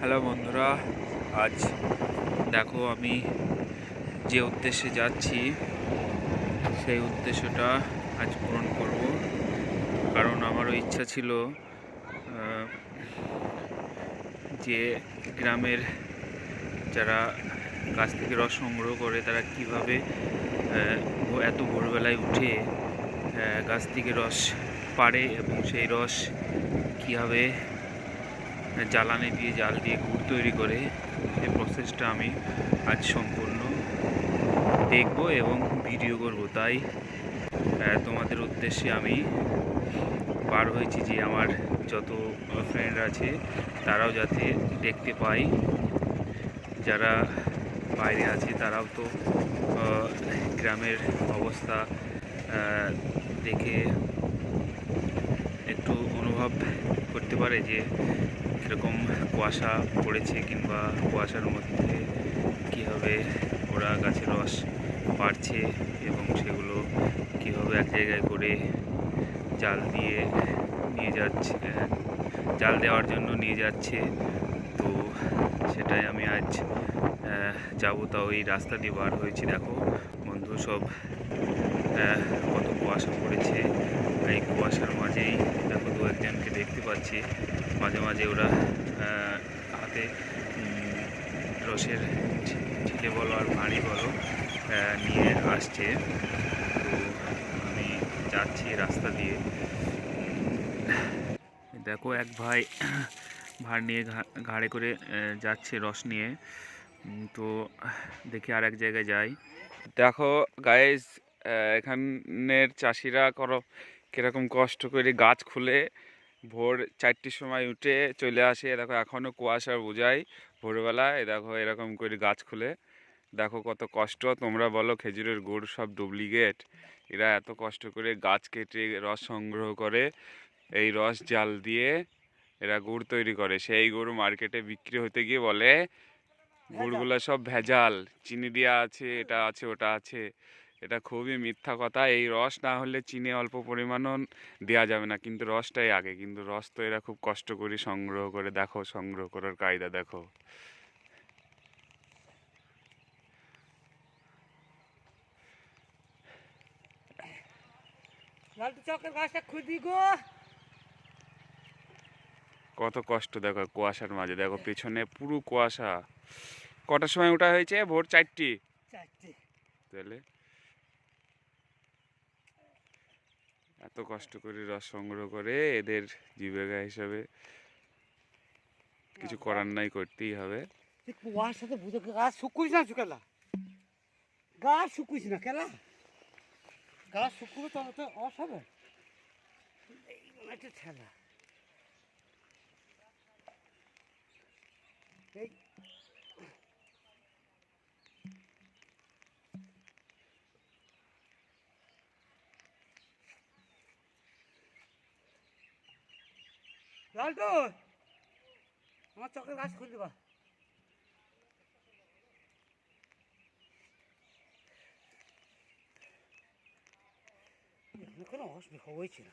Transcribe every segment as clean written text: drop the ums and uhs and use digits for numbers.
Hello বন্ধুরা, আজ দেখো আমি যে উদ্দেশ্যে যাচ্ছি সেই উদ্দেশ্যটা আজ পূরণ করব। কারণ আমারও ইচ্ছা ছিল যে গ্রামের যারা গাছ থেকে রস সংগ্রহ করে তারা কিভাবে এত ভোরবেলায় উঠে গাছ থেকে রস পাড়ে এবং সেই রস কীভাবে জ্বালানি দিয়ে জাল দিয়ে গুড় তৈরি করে, এই প্রসেসটা আমি আজ সম্পূর্ণ দেখব এবং ভিডিও করব। তাই তোমাদের উদ্দেশ্যে আমি বার হয়েছি যে আমার যত ফ্রেন্ড আছে তারাও যাতে দেখতে পায়। যারা বাইরে আছে তারাও তো গ্রামের অবস্থা দেখে একটু অনুভব করতে পারে যে কীরকম কুয়াশা পড়েছে, কিংবা কুয়াশার মধ্যে কীভাবে ওরা গাছের রস পাড়ছে এবং সেগুলো কীভাবে এক জায়গায় করে জাল দিয়ে নিয়ে যাচ্ছে, জাল দেওয়ার জন্য নিয়ে যাচ্ছে। তো সেটাই আমি আজ যাবো। তাও এই রাস্তা দিয়ে বার হয়েছি। দেখো বন্ধু, সব কত কুয়াশা পড়েছে। এই কুয়াশার মাঝেই দেখো দু একজনকে দেখতে পাচ্ছি। মাঝে মাঝে ওরা হাতে রসের ঢিলে বলো আর ভাঁড়ি বলো নিয়ে আসছে। তো আমি যাচ্ছি রাস্তা দিয়ে। দেখো এক ভাই ভাঁড় নিয়ে ঘাড়ে করে যাচ্ছে রস নিয়ে। তো দেখি আর এক জায়গায় যাই। দেখো গাইস, এখানের চাষিরা কীরকম কষ্ট করে গাছ খুলে ভোর 4টের সময় উঠে চলে আসে। দেখো এখনও কুয়াশা বোঝায় ভোরবেলায়। দেখো এরকম করে গাছ খুলে, দেখো কত কষ্ট। তোমরা বলো, খেজুরের গুড় সব ডুপ্লিকেট। এরা এত কষ্ট করে গাছ কেটে রস সংগ্রহ করে, এই রস জাল দিয়ে এরা গুড় তৈরি করে। সেই গুড় মার্কেটে বিক্রি হতে গিয়ে বলে গুড়গুলো সব ভেজাল, চিনি দেওয়া আছে, এটা আছে ওটা আছে। এটা খুবই মিথ্যা কথা। এই রস না হলে চিনি অল্প পরিমাণও দেওয়া যাবে না, কিন্তু রসটাই আগে। কিন্তু রস তো এরা খুব কষ্ট করে সংগ্রহ করে। দেখো সংগ্রহ করার কায়দা দেখো। কত কষ্ট দেখো কুয়াশার মাঝে। দেখো পেছনে পুরো কুয়াশা। কটার সময় ওঠা হয়েছে? ভোর 4টে। তাহলে এত কষ্ট করে রস সংগ্রহ করে এদের জীবিকা হিসাবে কিছু করার নাই, করতেই হবে। কুয়াশাতে বুঝে গাছ শুকুইছ না শুকালা, গাছ শুকুইছ না কেলা, গাছ শুকুবে তবে তো অস হবে। একটা ঠেলা এই লালটু, আমার চকের গাছ খুলে দিবা। কোনো অসুবিধা হয়েছে না।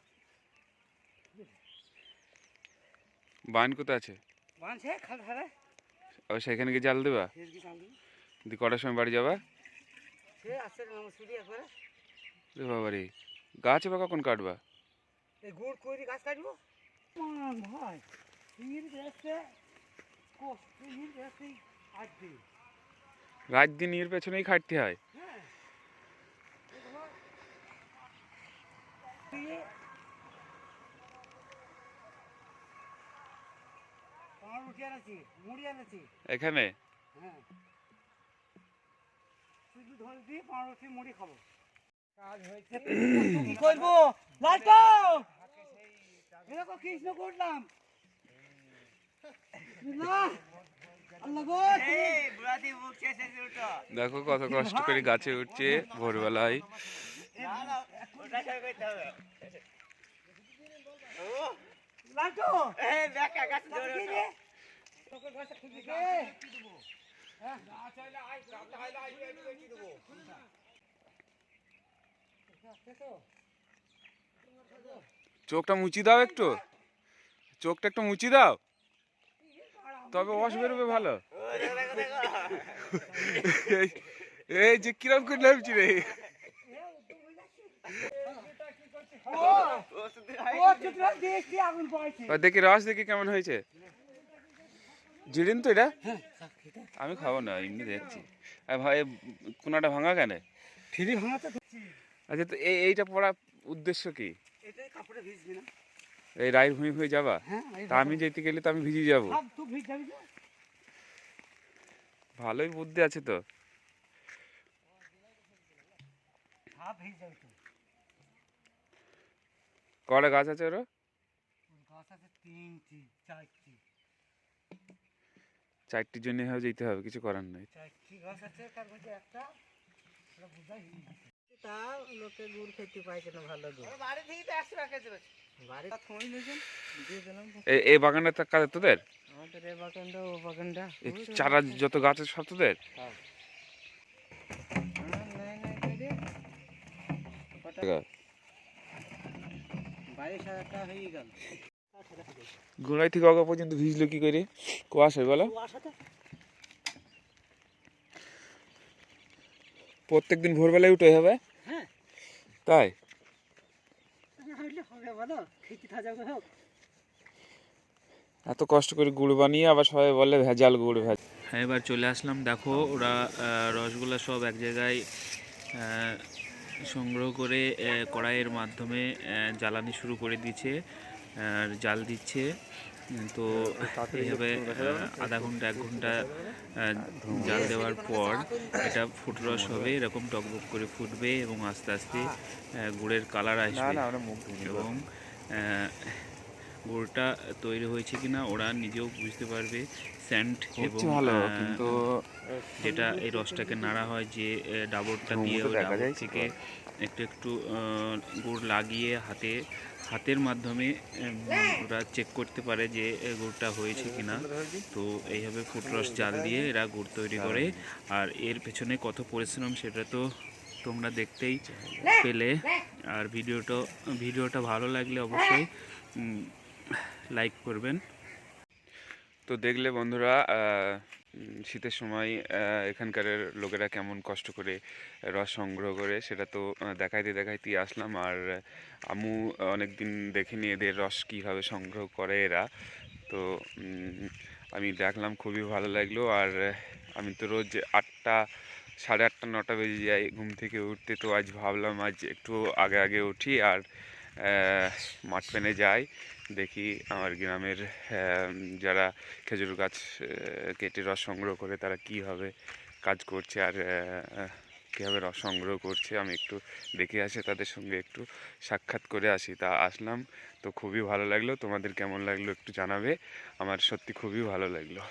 বান কোথায় আছে? বান সে খাল ধারে। ও সেখানে গিয়ে জাল দেবা? দি কটার সময় বাড়ি যাবা? সে আসছে আমার সিঁড়ি একবারে। রে বাবারে, গাছ বা কখন কাটবা? এই গুড় কইরি গাছ কাটবো ভাই। রাত দিন এর পেছনেই খাটতে হয়। এখানে কি করবো লালটু, এরকম কৃষ্ণ করলাম। দেখো কত কষ্ট করে গাছে উঠছে ভোরবেলায়। চোখটা মুচি দাও একটু, চোখটা একটু মুচি দাও। তবে রস বেরোবে ভালো। এই যে কিরম করে নামছি রে। দেখি রস দেখি কেমন হয়েছে। জিরিন তো এটা, আমি খাবো না, এমনি দেখছি। ভাই কোনাটা ভাঙা কেন? ফ্রি ভাঙাতে আচ্ছা, তো এইটা পড়ার উদ্দেশ্য কি? এটাই কাপড়ে ভিজবি না। এই রায় ভুঁই হয়ে যাবা? হ্যাঁ, তা আমি যেতে গেলে তো আমি ভিজে যাবো। তুই ভিজ যাবি তো। ভালোই বুদ্ধি আছে তো। ভিজ যাবি তো। কটা গাছ আছে ওর? গাছ আছে 3টি 4টি। 4টির জন্য যেতে হবে, কিছু করার নেই। 4টি গাছ আছে, তার মধ্যে একটা বুঝাই তা লোকে গুড় খেতে পাইছে না ভালো গুড়। বাড়ি থেকে তো 100 টাকা দেবে। বাড়ি থই নিয়েছেন, দিয়ে দিলাম। এই বাগানটা কাদের তোদের? আমাদের এই বাগানটা ও বাগানটা। এই চারা যত গাছ আছে সব তোদের? হ্যাঁ। গোড়াই থেকে অগা পর্যন্ত ভিজলো কি করে? কুয়াশায় বলো। প্রত্যেকদিন ভোরবেলায় উঠে হবে? হ্যাঁ। তাই? এত কষ্ট করে গুড় বানিয়ে আবার সবাই বলে ভেজাল গুড় ভেজাল। হ্যাঁ, এবার চলে আসলাম। দেখো ওরা রসগুলো সব এক জায়গায় সংগ্রহ করে কড়াইয়ের মাধ্যমে জ্বালানি শুরু করে দিয়েছে, আর জাল দিচ্ছে। তো এইভাবে আধা ঘন্টা 1 ঘন্টা জাল দেওয়ার পর এটা ফুটরস হবে, এরকম টকবক করে ফুটবে এবং আস্তে আস্তে গুড়ের কালার আসবে এবং গুড়টা তৈরি হয়েছে কিনা ওরা নিজেও বুঝতে পারবে। স্যান্ড এবং যেটা এই রসটাকে নাড়া হয়, যে ডাবরটা দিয়ে ওই ডাবর থেকে একটু একটু গুড় লাগিয়ে হাতের মাধ্যমে ওরা চেক করতে পারে যে গুড়টা হয়েছে কিনা। তো এইভাবে ফুটরস জাল দিয়ে এরা গুড় তৈরি করে। আর এর পেছনে কত পরিশ্রম সেটা তো তোমরা দেখতেই পেলে। আর ভিডিওটা ভালো লাগলে অবশ্যই লাইক করবেন। তো দেখলে বন্ধুরা, শীতের সময় এখানকার লোকেরা কেমন কষ্ট করে রস সংগ্রহ করে, সেটা তো দেখাইতে আসলাম। আর আমু অনেক দিন দেখিনি এদের রস কীভাবে সংগ্রহ করে এরা। তো আমি দেখলাম, খুবই ভালো লাগলো। আর আমি তো রোজ 8টা, 8:30, 9টা বেজে যাই ঘুম থেকে উঠতে। তো আজ ভাবলাম আজ একটু আগে উঠি আর মাঠ পেনে যাই, দেখি আমার গ্রামের যারা খেজুর গাছ কেটে রস সংগ্রহ করে তারা কীভাবে কাজ করছে আর কীভাবে রস সংগ্রহ করছে। আমি একটু দেখে আসি, তাদের সঙ্গে একটু সাক্ষাৎ করে আসি। তা আসলাম, তো খুবই ভালো লাগলো। তোমাদের কেমন লাগলো একটু জানাবে। আমার সত্যি খুবই ভালো লাগলো।